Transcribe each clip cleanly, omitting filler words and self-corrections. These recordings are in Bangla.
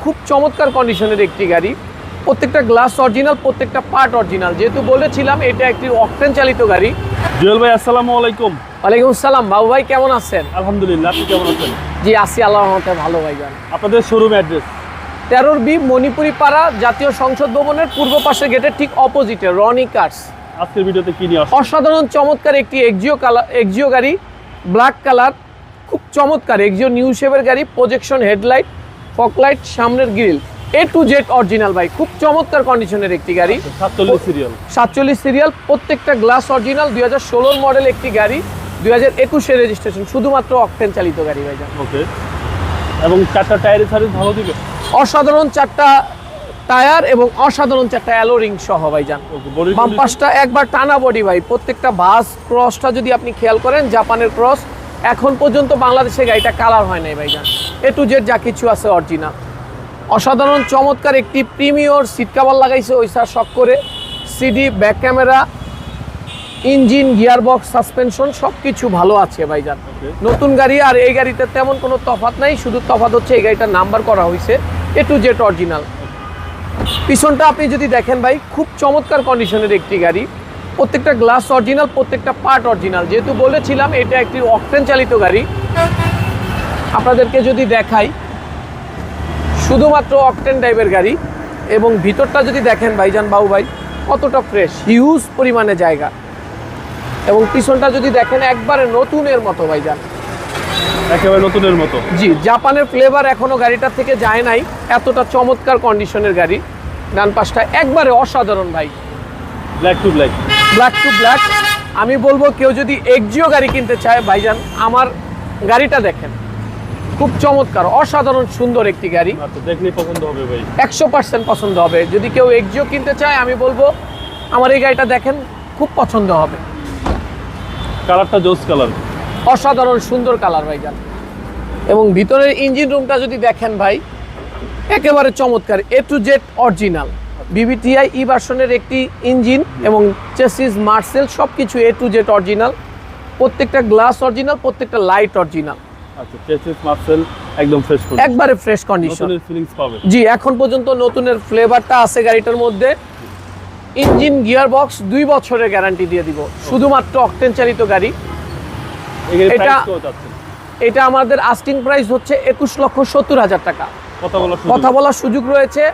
খুব চমৎকার কন্ডিশনের একটি গাড়ি, প্রত্যেকটা গ্লাস অরিজিনাল, প্রত্যেকটা পার্ট অরিজিনাল। যেহেতু বলেছিলাম এটা একটি অকটেন চালিত গাড়ি। জুয়েল ভাই আসসালামু আলাইকুম। ওয়ালাইকুম আসসালাম বাবু ভাই, কেমন আছেন? আলহামদুলিল্লাহ, আপনি কেমন আছেন? জি আছি আল্লাহর রহমতে ভালো ভাইজান। আপনাদের শোরুম অ্যাড্রেস 13B মণিপুরি পাড়া, জাতীয় সংসদ ভবনের পূর্ব পাশের গেটের ঠিক অপোজিটে রনি কার্স। আজকের ভিডিওতে কি নিয়ে আসছেন? অসাধারণ চমৎকার একটি এক্সিও গাড়ি, ব্ল্যাক কালার, খুব চমৎকার এক্সিও নিউ শেপের গাড়ি, প্রজেকশন হেডলাইট, ফকলাইট, সামনের grill, A to Z original ভাই, খুব চমৎকার কন্ডিশনের একটি গাড়ি। 47 সিরিয়াল, প্রত্যেকটা গ্লাস অরিজিনাল, 2016 মডেল একটি গাড়ি, 2021 রেজিস্ট্রেশন, শুধুমাত্র অকটেন চালিত গাড়ি ভাইজান। ওকে, এবং চারটা টায়ারের সার্ভিস ভালো দিবে? অসাধারণ চারটা টায়ার এবং অসাধারণ চারটা অ্যালো রিং সহ ভাইজান। বাম পাশটা একবার টানা বডি ভাই, প্রত্যেকটা বাস ক্রসটা যদি আপনি খেয়াল করেন জাপানের ক্রস, এখন পর্যন্ত বাংলাদেশে গাড়িটা কালার হয় নাই ভাইজান। A to Z যা কিছু আছে অরিজিনাল। অসাধারণ চমৎকার একটি প্রিমিয়র সিট কভার লাগাইছে ওই স্যার শক করে, CD, back camera, engine, gearbox, suspension সব কিছু ভালো আছে ভাইজান। নতুন গাড়ি আর এই গাড়িতে তেমন কোনো তফাৎ নাই, শুধু তফাৎ হচ্ছে এই গাড়িটার নাম্বার করা হয়েছে A to Z অরিজিনাল। পিছনটা আপনি যদি দেখেন ভাই, খুব চমৎকার কন্ডিশনের একটি গাড়ি, প্রত্যেকটা গ্লাস অরিজিনাল, প্রত্যেকটা পার্ট অরিজিনাল। যেহেতু বলেছিলাম এটা একটি অকটেন চালিত গাড়ি, আপনাদেরকে যদি দেখাই শুধুমাত্র অকটেন টাইপের গাড়ি। এবং ভিতরটা যদি দেখেন ভাইজান বাবু ভাই, কতটা ফ্রেশ, হিউজ পরিমাণে জায়গা। এবং পিছনটা যদি দেখেন একবারে নতুনের মতো ভাইজান, একেবারে নতুনের মতো। জি, জাপানের ফ্লেভার এখনো গাড়িটা থেকে যায় নাই, এতটা চমৎকার কন্ডিশনের গাড়ি। ডান পাশটা একবারে অসাধারণ ভাই, black to black. Black to black. আমি বলবো কেউ যদি এক্সিও গাড়ি কিনতে চায় ভাইজান, আমার গাড়িটা দেখেন, খুব চমৎকার অসাধারণ সুন্দর একটি গাড়ি। আচ্ছা, দেখলেই পছন্দ হবে ভাই, 100% পছন্দ হবে। যদি কেউ এক্সিও কিনতে চায় আমি বলবো আমার এই গাড়িটা দেখেন, খুব পছন্দ হবে। কালারটা জোস কালার, অসাধারণ সুন্দর কালার ভাইজান। এবং ভিতরের ইঞ্জিন রুমটা যদি দেখেন ভাই, একেবারে চমৎকার, A to Z original. BBTI ই ভার্সনের একটি ইঞ্জিন এবং চেসিস, মার্সেল সব কিছু A to Z অরিজিনাল, প্রত্যেকটা গ্লাস অরিজিনাল, প্রত্যেকটা লাইট অরিজিনাল। আচ্ছা, চেসিস মার্সেল একদম ফ্রেশ কন্ডিশন, একবারে ফ্রেশ কন্ডিশন। নতুনের ফিলিংস পাবে। জি, এখন পর্যন্ত নতুনের ফ্লেভারটা আছে গাড়িটার মধ্যে। ইঞ্জিন, গিয়ারবক্স 2 বছরের গ্যারান্টি দিয়ে দিব, শুধুমাত্র অকটেন চালিত গাড়ি। এটা আমাদের আস্কিং প্রাইস হচ্ছে 21,70,000 টাকা। কথা বলার সুযোগ রয়েছে।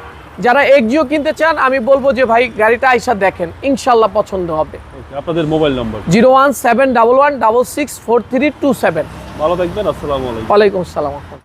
যারা এক্সিও কিনতে চান আমি বলবো যে ভাই গাড়িটা আইসা দেখেন, ইনশাল্লাহ পছন্দ হবে। আপনাদের মোবাইল নম্বর 01711664327। ভালো থাকবেন, আসসালামু আলাইকুম। ওয়ালাইকুম আসসালাম।